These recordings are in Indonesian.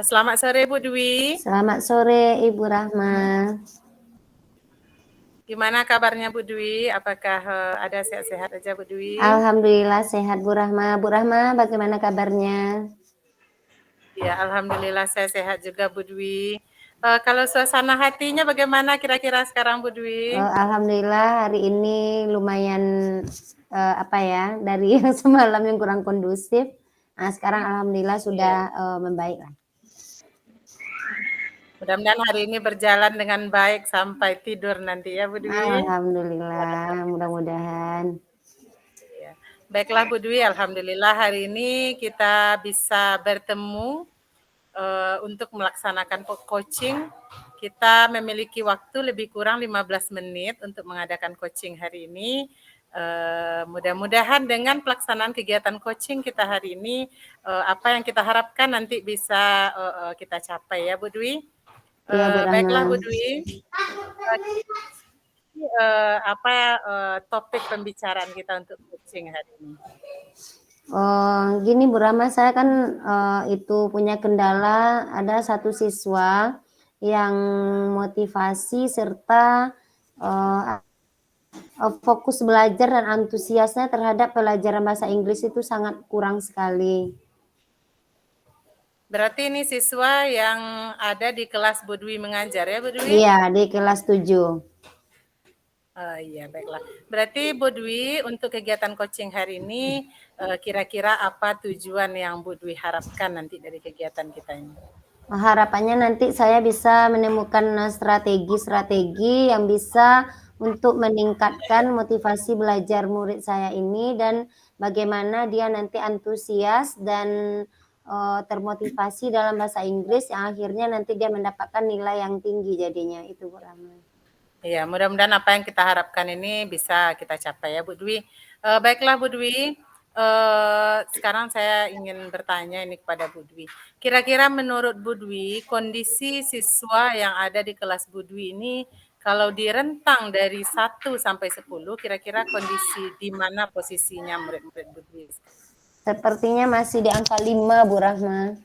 Selamat sore Bu Dwi. Selamat sore Ibu Rahma. Gimana kabarnya Bu Dwi? Apakah ada sehat-sehat aja Bu Dwi? Alhamdulillah sehat Bu Rahma. Bu Rahma bagaimana kabarnya? Ya, alhamdulillah saya sehat juga Bu Dwi. Kalau suasana hatinya bagaimana kira-kira sekarang Bu Dwi? Alhamdulillah hari ini lumayan dari yang semalam yang kurang kondusif. Nah, sekarang alhamdulillah sudah membaik lah. Mudah-mudahan hari ini berjalan dengan baik sampai tidur nanti ya Bu Dwi. Alhamdulillah, mudah-mudahan. Ya. Baiklah Bu Dwi, alhamdulillah hari ini kita bisa bertemu untuk melaksanakan coaching. Kita memiliki waktu lebih kurang 15 menit untuk mengadakan coaching hari ini. Mudah-mudahan dengan pelaksanaan kegiatan coaching kita hari ini, apa yang kita harapkan nanti bisa kita capai ya Bu Dwi. Iya, Bu Rahma. Baiklah Bu Dwi. Topik pembicaraan kita untuk coaching hari ini? Gini Bu Rahma, saya kan itu punya kendala, ada satu siswa yang motivasi serta fokus belajar dan antusiasnya terhadap pelajaran bahasa Inggris itu sangat kurang sekali. Berarti ini siswa yang ada di kelas Bu Dwi mengajar ya Bu Dwi? Iya, di kelas 7. Iya, baiklah. Berarti Bu Dwi untuk kegiatan coaching hari ini kira-kira apa tujuan yang Bu Dwi harapkan nanti dari kegiatan kita ini? Harapannya nanti saya bisa menemukan strategi-strategi yang bisa untuk meningkatkan motivasi belajar murid saya ini dan bagaimana dia nanti antusias dan termotivasi dalam bahasa Inggris yang akhirnya nanti dia mendapatkan nilai yang tinggi jadinya, itu Bu Rahma. Iya, mudah-mudahan apa yang kita harapkan ini bisa kita capai ya Bu Dwi. Baiklah Bu Dwi, sekarang saya ingin bertanya ini kepada Bu Dwi. Kira-kira menurut Bu Dwi, kondisi siswa yang ada di kelas Bu Dwi ini kalau direntang dari 1 sampai 10, kira-kira kondisi di mana posisinya murid-murid Bu Dwi? Sepertinya masih di angka 5 Bu Rahma.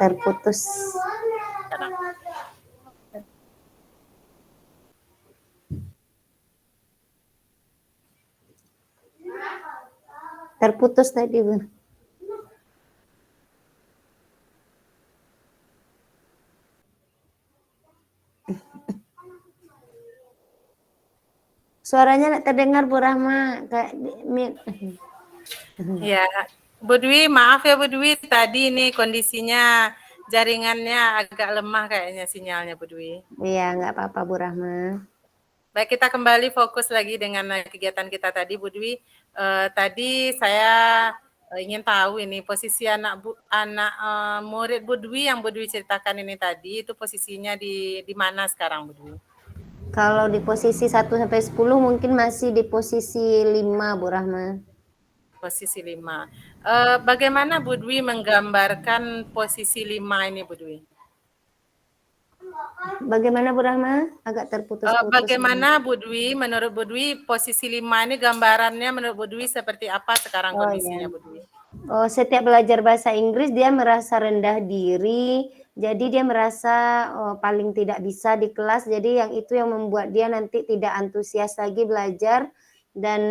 Terputus. Terputus tadi Bu. Suaranya nggak terdengar Bu Rahma, kayak Ya, Bu Dwi, maaf ya Bu Dwi, tadi ini kondisinya jaringannya agak lemah kayaknya sinyalnya Bu Dwi. Iya, nggak apa-apa Bu Rahma. Baik, kita kembali fokus lagi dengan kegiatan kita tadi Bu Dwi. Tadi saya ingin tahu ini posisi anak murid Bu Dwi yang Bu Dwi ceritakan ini tadi itu posisinya di mana sekarang Bu Dwi? Kalau di posisi 1 sampai 10 mungkin masih di posisi 5 Bu Rahma. Posisi 5. Bagaimana Bu Dwi menggambarkan posisi 5 ini Bu Dwi? Bagaimana Bu Rahma? Agak terputus-putus. Bagaimana Bu Dwi, menurut Bu Dwi posisi 5 ini gambarannya menurut Bu Dwi seperti apa sekarang kondisinya Bu Dwi? Setiap belajar bahasa Inggris dia merasa rendah diri, jadi dia merasa paling tidak bisa di kelas, jadi yang itu yang membuat dia nanti tidak antusias lagi belajar dan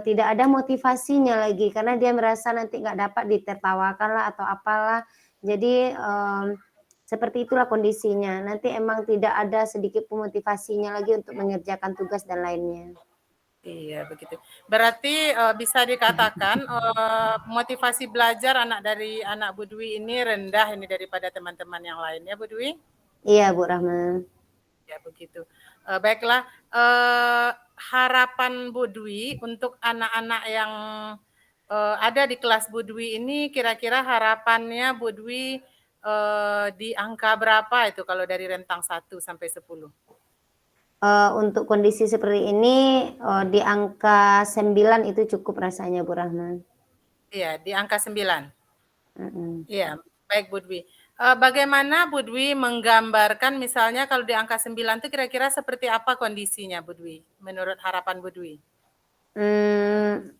tidak ada motivasinya lagi karena dia merasa nanti nggak dapat ditertawakan lah atau apalah. Jadi seperti itulah kondisinya. Nanti emang tidak ada sedikit pun motivasinya lagi untuk mengerjakan tugas dan lainnya. Iya, begitu. Berarti bisa dikatakan motivasi belajar dari anak Bu Dwi ini rendah ini daripada teman-teman yang lainnya Bu Dwi? Iya Bu Rahma. Ya, begitu. Baiklah, harapan Bu Dwi untuk anak-anak yang ada di kelas Bu Dwi ini kira-kira harapannya Bu Dwi di angka berapa itu kalau dari rentang 1 sampai 10? Untuk kondisi seperti ini, di angka 9 itu cukup rasanya, Bu Rahman. Iya, di angka 9. Mhm. Iya, baik Bu Dwi. Bagaimana Bu Dwi menggambarkan misalnya kalau di angka 9 itu kira-kira seperti apa kondisinya Bu Dwi, menurut harapan Bu Dwi?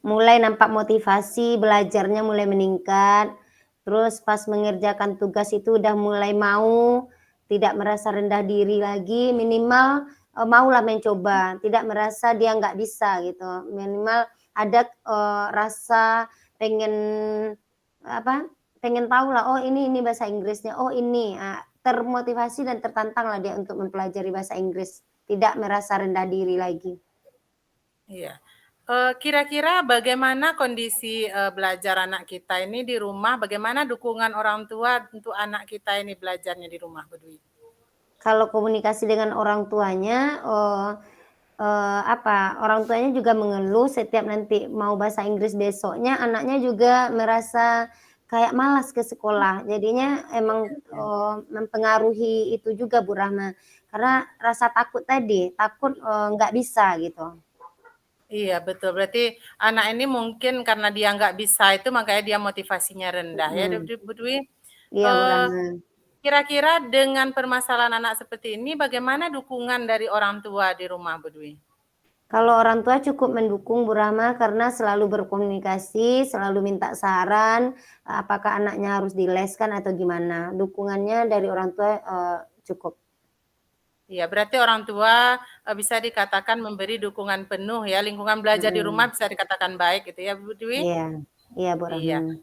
Mulai nampak motivasi belajarnya mulai meningkat, terus pas mengerjakan tugas itu udah mulai mau, tidak merasa rendah diri lagi, minimal, maulah mencoba, tidak merasa dia nggak bisa gitu, minimal ada, rasa pengen, apa, pengen tahulah, "Oh ini bahasa Inggrisnya, oh ini," termotivasi dan tertantanglah dia untuk mempelajari bahasa Inggris, tidak merasa rendah diri lagi. Iya. Kira-kira bagaimana kondisi, belajar anak kita ini di rumah, bagaimana dukungan orang tua untuk anak kita ini belajarnya di rumah, Bu Dwi? Kalau komunikasi dengan orang tuanya, orang tuanya juga mengeluh setiap nanti mau bahasa Inggris besoknya, anaknya juga merasa kayak malas ke sekolah. Jadinya emang, mempengaruhi itu juga Bu Rahma, karena rasa takut tadi, takut, nggak bisa gitu. Iya, betul. Berarti anak ini mungkin karena dia nggak bisa itu makanya dia motivasinya rendah ya, Mhm, Bu Dwi? iya Bu Eee, Rahma. Kira-kira dengan permasalahan anak seperti ini, bagaimana dukungan dari orang tua di rumah, Bu Dwi? Kalau orang tua cukup mendukung Bu Rahma karena selalu berkomunikasi, selalu minta saran, apakah anaknya harus dileskan atau gimana. Dukungannya dari orang tua, cukup. Iya, berarti orang tua, bisa dikatakan memberi dukungan penuh ya, lingkungan belajar di rumah Mhm, bisa dikatakan baik gitu ya, Bu Dwi? iya, iya Bu Iya. Rahma.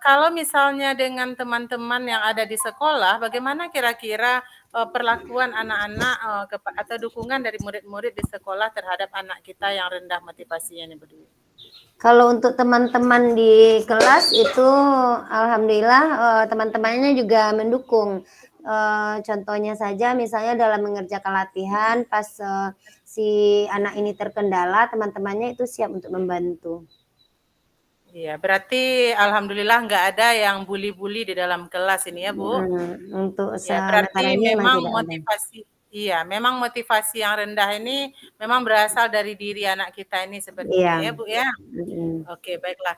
Kalau misalnya dengan teman-teman yang ada di sekolah, bagaimana kira-kira, perlakuan anak-anak, atau dukungan dari murid-murid di sekolah terhadap anak kita yang rendah motivasinya nih, Bu Dwi? Kalau untuk teman-teman di kelas itu alhamdulillah, teman-temannya juga mendukung. Contohnya saja misalnya dalam mengerjakan latihan pas, si anak ini terkendala, teman-temannya itu siap untuk membantu. Iya, berarti alhamdulillah nggak ada yang bully-bully di dalam kelas ini ya, Bu? Untuk Ya, berarti sementara ini memang memang tidak ada. memang motivasi yang rendah ini memang berasal dari diri anak kita ini sepertinya Iya, ya, Bu, ya? mhm. Oke, baiklah.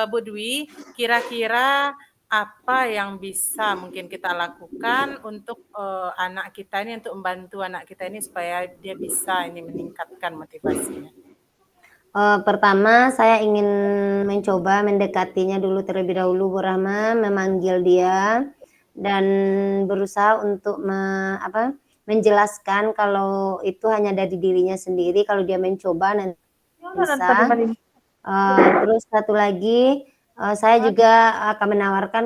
Bu Dwi, kira-kira apa yang bisa mungkin kita lakukan untuk, anak kita ini, untuk membantu anak kita ini supaya dia bisa ini meningkatkan motivasinya? Pertama saya ingin mencoba mendekatinya dulu terlebih dahulu Bu Rahma, memanggil dia dan berusaha untuk menjelaskan kalau itu hanya dari dirinya sendiri, kalau dia mencoba nanti bisa. Terus satu lagi, saya juga akan menawarkan,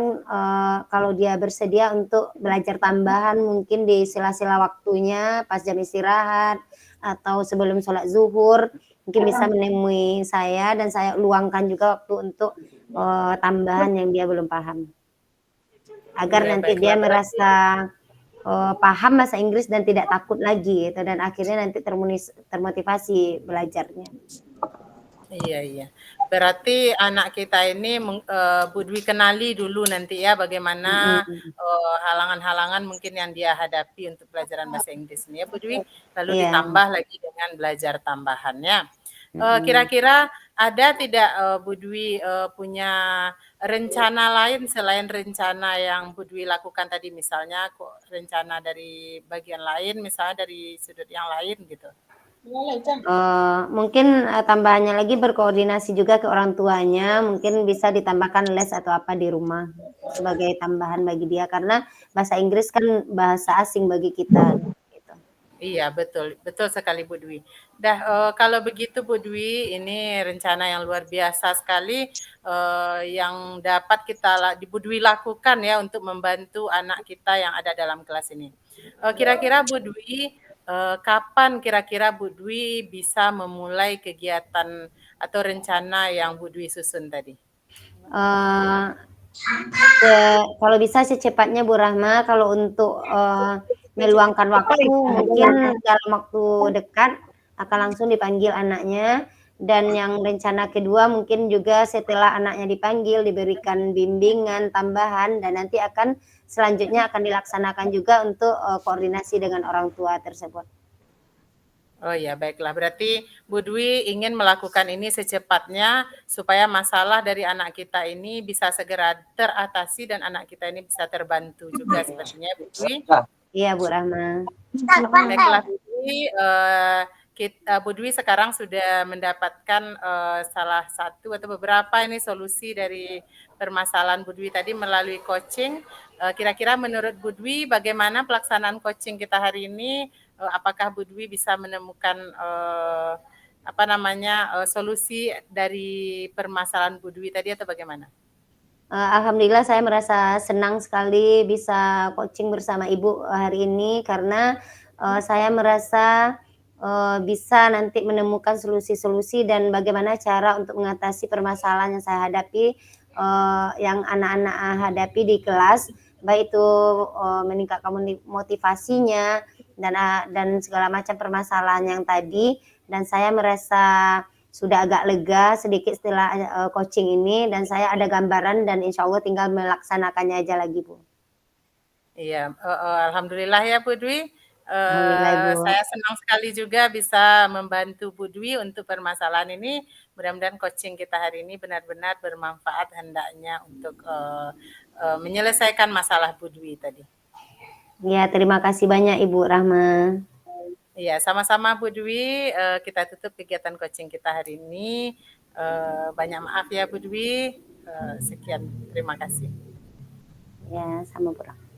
kalau dia bersedia untuk belajar tambahan mungkin di sela-sela waktunya, pas jam istirahat, atau sebelum sholat zuhur, mungkin bisa menemui saya dan saya luangkan juga waktu untuk, tambahan yang dia belum paham. Agar Iya, nanti dia baiklah, berarti merasa, paham bahasa Inggris dan tidak takut lagi gitu, dan akhirnya nanti termotivasi belajarnya. iya iya. Berarti anak kita ini Bu Dwi kenali dulu nanti ya bagaimana, Mhm, halangan-halangan mungkin yang dia hadapi untuk pelajaran bahasa Inggris ini ya Bu Dwi, lalu iya, ditambah lagi dengan belajar tambahannya. mhm. Kira-kira ada tidak, Bu Dwi, punya rencana lain selain rencana yang Bu Dwi lakukan tadi, misalnya rencana dari bagian lain, misalnya dari sudut yang lain gitu? Mungkin, tambahannya lagi berkoordinasi juga ke orang tuanya, mungkin bisa ditambahkan les atau apa di rumah, sebagai tambahan bagi dia, karena bahasa Inggris kan bahasa asing bagi kita, gitu. Iya, betul, betul sekali Bu Dwi. Kalau begitu Bu Dwi, ini rencana yang luar biasa sekali, yang dapat Bu Dwi lakukan ya untuk membantu anak kita yang ada dalam kelas ini. Kira-kira Bu Dwi, kapan kira-kira Bu Dwi bisa memulai kegiatan atau rencana yang Bu Dwi susun tadi? Eee, Kalau bisa secepatnya Bu Rahma, kalau untuk, meluangkan waktu mungkin dalam waktu dekat akan langsung dipanggil anaknya, Dan yang rencana kedua mungkin juga setelah anaknya dipanggil diberikan bimbingan tambahan dan nanti akan selanjutnya akan dilaksanakan juga untuk koordinasi dengan orang tua tersebut. Oh ya, baiklah. Berarti Bu Dwi ingin melakukan ini secepatnya supaya masalah dari anak kita ini bisa segera teratasi dan anak kita ini bisa terbantu juga sepertinya Bu Dwi. Iya Bu Rahma. Baiklah Bu Dwi, Bu Dwi sekarang sudah mendapatkan salah satu atau beberapa ini solusi dari permasalahan Bu Dwi tadi melalui coaching. Kira-kira menurut Bu Dwi bagaimana pelaksanaan coaching kita hari ini? Apakah Bu Dwi bisa menemukan solusi dari permasalahan Bu Dwi tadi atau bagaimana? Alhamdulillah saya merasa senang sekali bisa coaching bersama Ibu hari ini karena saya merasa bisa nanti menemukan solusi-solusi dan bagaimana cara untuk mengatasi permasalahan yang saya hadapi, yang anak-anak hadapi di kelas, baik itu meningkatkan motivasinya dan segala macam permasalahan yang tadi, dan saya merasa sudah agak lega sedikit setelah coaching ini dan saya ada gambaran dan insya Allah tinggal melaksanakannya aja lagi Bu. Iya, alhamdulillah ya Bu Dwi. Alhamdulillah Ibu. Saya senang sekali juga bisa membantu Bu Dwi untuk permasalahan ini. Mudah-mudahan coaching kita hari ini benar-benar bermanfaat hendaknya untuk menyelesaikan masalah Bu Dwi tadi. Ya, terima kasih banyak Ibu Rahma. Iya, sama-sama Bu Dwi. Kita tutup kegiatan coaching kita hari ini. Banyak maaf ya Bu Dwi. Sekian, terima kasih. Ya, sama Bu Rahma.